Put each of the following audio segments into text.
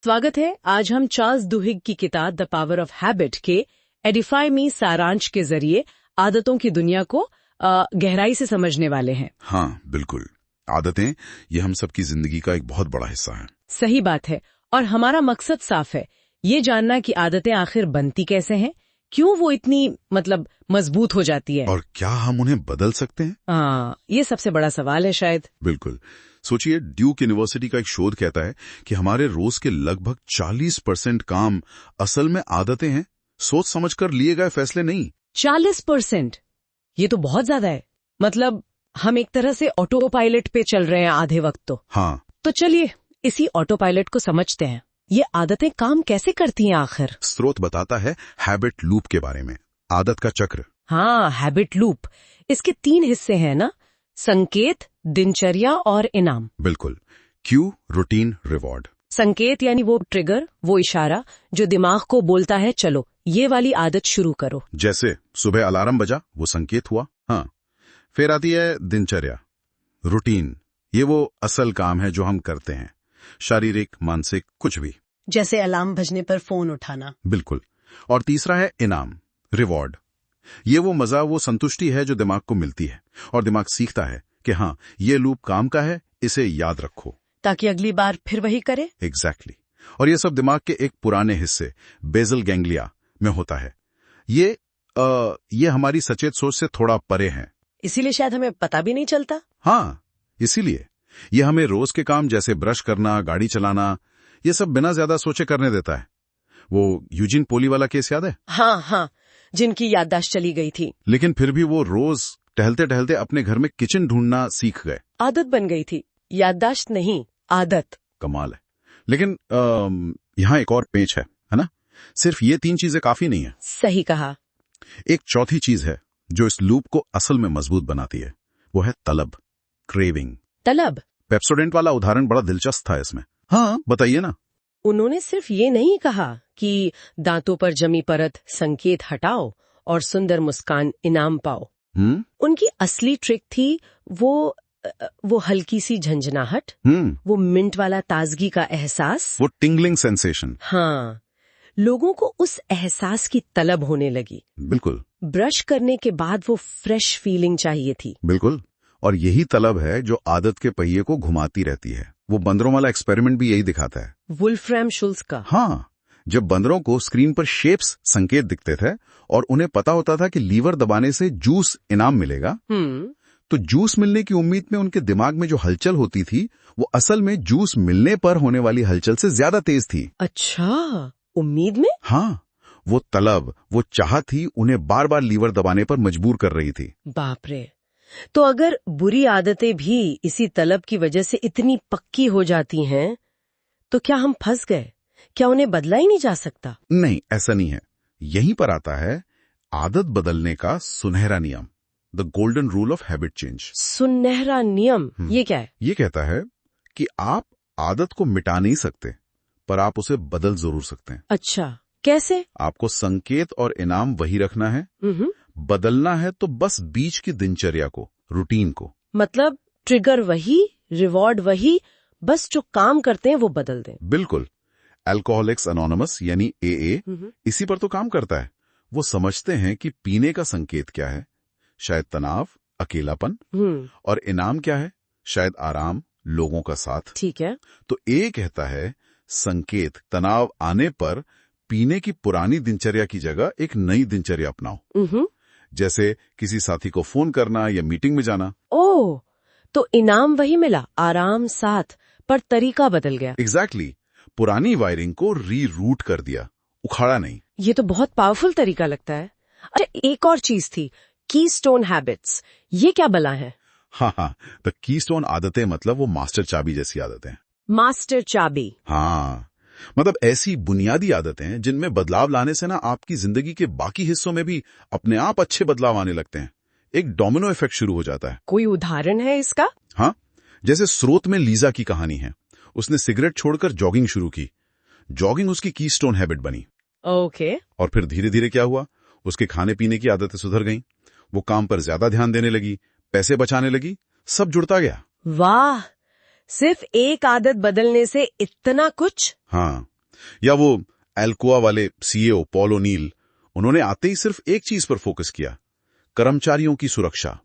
स्वागत है। आज हम चार्ल्स दुहिग की किताब द पावर ऑफ हैबिट के एडिफाई मी सारांश के जरिए आदतों की दुनिया को गहराई से समझने वाले हैं। हाँ बिल्कुल, आदतें ये हम सबकी जिंदगी का एक बहुत बड़ा हिस्सा है। सही बात है, और हमारा मकसद साफ है, ये जानना कि आदतें आखिर बनती कैसे हैं, क्यों वो इतनी मजबूत हो जाती है, और क्या हम उन्हें बदल सकते हैं। ये सबसे बड़ा सवाल है शायद। बिल्कुल। सोचिए, ड्यूक यूनिवर्सिटी का एक शोध कहता है कि हमारे रोज के लगभग 40% काम असल में आदतें हैं, सोच समझकर लिए गए फैसले नहीं। 40%? ये तो बहुत ज्यादा है। मतलब हम एक तरह से ऑटो पायलट पे चल रहे हैं आधे वक्त तो। हाँ, तो चलिए इसी ऑटो पायलट को समझते हैं। ये आदतें काम कैसे करती हैं आखिर? स्रोत बताता है हैबिट लूप के बारे में, आदत का चक्र। हाँ, हैबिट लूप। इसके 3 हिस्से हैं ना, संकेत, दिनचर्या और इनाम। बिल्कुल, क्यू, रूटीन, रिवॉर्ड। संकेत यानी वो ट्रिगर, वो इशारा जो दिमाग को बोलता है चलो ये वाली आदत शुरू करो। जैसे सुबह अलार्म बजा, वो संकेत हुआ। हाँ, फिर आती है दिनचर्या, रूटीन। ये वो असल काम है जो हम करते हैं, शारीरिक, मानसिक, कुछ भी। जैसे अलार्म बजने पर फोन उठाना। बिल्कुल। और तीसरा है इनाम, रिवॉर्ड। ये वो मजा, वो संतुष्टि है जो दिमाग को मिलती है, और दिमाग सीखता है कि हाँ, ये लूप काम का है, इसे याद रखो, ताकि अगली बार फिर वही करे। एग्जैक्टली। और ये सब दिमाग के एक पुराने हिस्से बेसल गैंग्लिया में होता है। ये हमारी सचेत सोच से थोड़ा परे हैं, इसीलिए शायद हमें पता भी नहीं चलता। हाँ, इसीलिए ये हमें रोज के काम जैसे ब्रश करना, गाड़ी चलाना, ये सब बिना ज्यादा सोचे करने देता है। वो यूजिन पोली वाला केस याद है? हाँ, जिनकी याददाश्त चली गई थी, लेकिन फिर भी वो रोज टहलते टहलते अपने घर में किचन ढूंढना सीख गए। आदत बन गई थी, याददाश्त नहीं, आदत। कमाल है। लेकिन यहाँ एक और पेच है ना? सिर्फ ये 3 चीजें काफी नहीं है। सही कहा। एक चौथी चीज है जो इस लूप को असल में मजबूत बनाती है, वो है तलब, क्रेविंग। तलब? पेप्सोडेंट वाला उदाहरण बड़ा दिलचस्प था इसमें। हाँ, बताइए ना। उन्होंने सिर्फ ये नहीं कहा कि दांतों पर जमी परत संकेत हटाओ और सुंदर मुस्कान इनाम पाओ। उनकी असली ट्रिक थी वो हल्की सी झंझनाहट, वो मिंट वाला ताजगी का एहसास, वो टिंगलिंग सेंसेशन। हाँ, लोगों को उस एहसास की तलब होने लगी। बिल्कुल। ब्रश करने के बाद वो फ्रेश फीलिंग चाहिए थी। बिल्कुल। और यही तलब है जो आदत के पहिए को घुमाती रहती है। वो बंदरों वाला एक्सपेरिमेंट भी यही दिखाता है, वुल्फ्राम शुल्स का। हाँ, जब बंदरों को स्क्रीन पर शेप्स, संकेत दिखते थे और उन्हें पता होता था कि लीवर दबाने से जूस इनाम मिलेगा, तो जूस मिलने की उम्मीद में उनके दिमाग में जो हलचल होती थी, वो असल में जूस मिलने पर होने वाली हलचल से ज्यादा तेज थी। अच्छा, उम्मीद में? हाँ, वो तलब, वो चाहत थी, उन्हें बार बार लीवर दबाने पर मजबूर कर रही थी। बाप रे। तो अगर बुरी आदतें भी इसी तलब की वजह से इतनी पक्की हो जाती हैं, तो क्या हम फंस गए? क्या उन्हें बदला ही नहीं जा सकता? नहीं, ऐसा नहीं है। यहीं पर आता है आदत बदलने का सुनहरा नियम, the golden rule of habit change. सुनहरा नियम? ये क्या है? ये कहता है कि आप आदत को मिटा नहीं सकते, पर आप उसे बदल जरूर सकते हैं। अच्छा, कैसे? आपको संकेत और इनाम वही रखना है, बदलना है तो बस बीच की दिनचर्या को, रूटीन को। मतलब ट्रिगर वही, रिवॉर्ड वही, बस जो काम करते हैं वो बदल दें। बिल्कुल। अल्कोहलिक्स एनोनिमस यानी AA इसी पर तो काम करता है। वो समझते हैं कि पीने का संकेत क्या है, शायद तनाव, अकेलापन, और इनाम क्या है, शायद आराम, लोगों का साथ। ठीक है। तो A कहता है संकेत, तनाव आने पर पीने की पुरानी दिनचर्या की जगह एक नई दिनचर्या अपनाओ, जैसे किसी साथी को फोन करना या मीटिंग में जाना। ओह, तो इनाम वही मिला, आराम साथ, पर तरीका बदल गया। एग्जैक्टली। पुरानी वायरिंग को रीरूट कर दिया, उखाड़ा नहीं। ये तो बहुत पावरफुल तरीका लगता है। अच्छा, एक और चीज थी, कीस्टोन हैबिट्स। ये क्या बला है? हाँ, तो कीस्टोन आदतें मतलब वो मास्टर चाबी जैसी आदतें। मास्टर चाबी? हाँ, मतलब ऐसी बुनियादी आदतें जिनमें बदलाव लाने से ना आपकी जिंदगी के बाकी हिस्सों में भी अपने आप अच्छे बदलाव आने लगते हैं। एक डोमिनो इफेक्ट शुरू हो जाता है। कोई उदाहरण है इसका? हाँ, जैसे स्रोत में लीजा की कहानी है। उसने सिगरेट छोड़कर जॉगिंग शुरू की। जॉगिंग उसकी कीस्टोन हैबिट बनी। ओके। और फिर धीरे धीरे क्या हुआ, उसके खाने पीने की आदतें सुधर गईं, वो काम पर ज्यादा ध्यान देने लगी, पैसे बचाने लगी, सब जुड़ता गया। वाह, सिर्फ एक आदत बदलने से इतना कुछ? हाँ, या वो एल्कोआ वाले सीईओ पॉल ओनील, उन्होंने आते ही सिर्फ एक चीज पर फोकस किया, कर्मचारियों की सुरक्षा,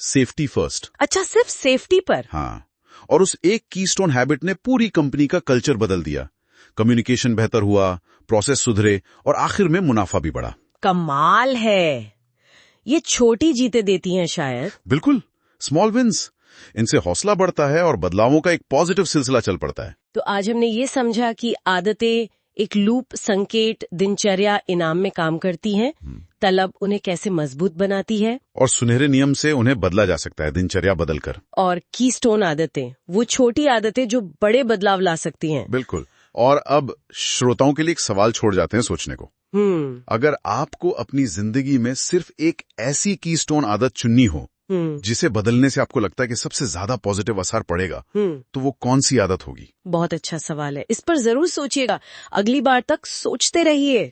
सेफ्टी फर्स्ट। अच्छा, सिर्फ सेफ्टी पर? हाँ, और उस एक कीस्टोन हैबिट ने पूरी कंपनी का कल्चर बदल दिया। कम्युनिकेशन बेहतर हुआ, प्रोसेस सुधरे और आखिर में मुनाफा भी बढ़ा। कमाल है। ये छोटी जीतें देती हैं शायद। बिल्कुल, स्मॉल विंस, इनसे हौसला बढ़ता है और बदलावों का एक पॉजिटिव सिलसिला चल पड़ता है। तो आज हमने ये समझा कि आदतें एक लूप, संकेत, दिनचर्या, इनाम में काम करती हैं। तलब उन्हें कैसे मजबूत बनाती है, और सुनहरे नियम से उन्हें बदला जा सकता है, दिनचर्या बदलकर। और कीस्टोन आदतें, वो छोटी आदतें जो बड़े बदलाव ला सकती हैं। बिल्कुल। और अब श्रोताओं के लिए एक सवाल छोड़ जाते हैं सोचने को। अगर आपको अपनी जिंदगी में सिर्फ एक ऐसी कीस्टोन आदत चुननी हो जिसे बदलने से आपको लगता है कि सबसे ज्यादा पॉजिटिव असर पड़ेगा, तो वो कौन सी आदत होगी? बहुत अच्छा सवाल है, इस पर जरूर सोचिएगा। अगली बार तक सोचते रहिए।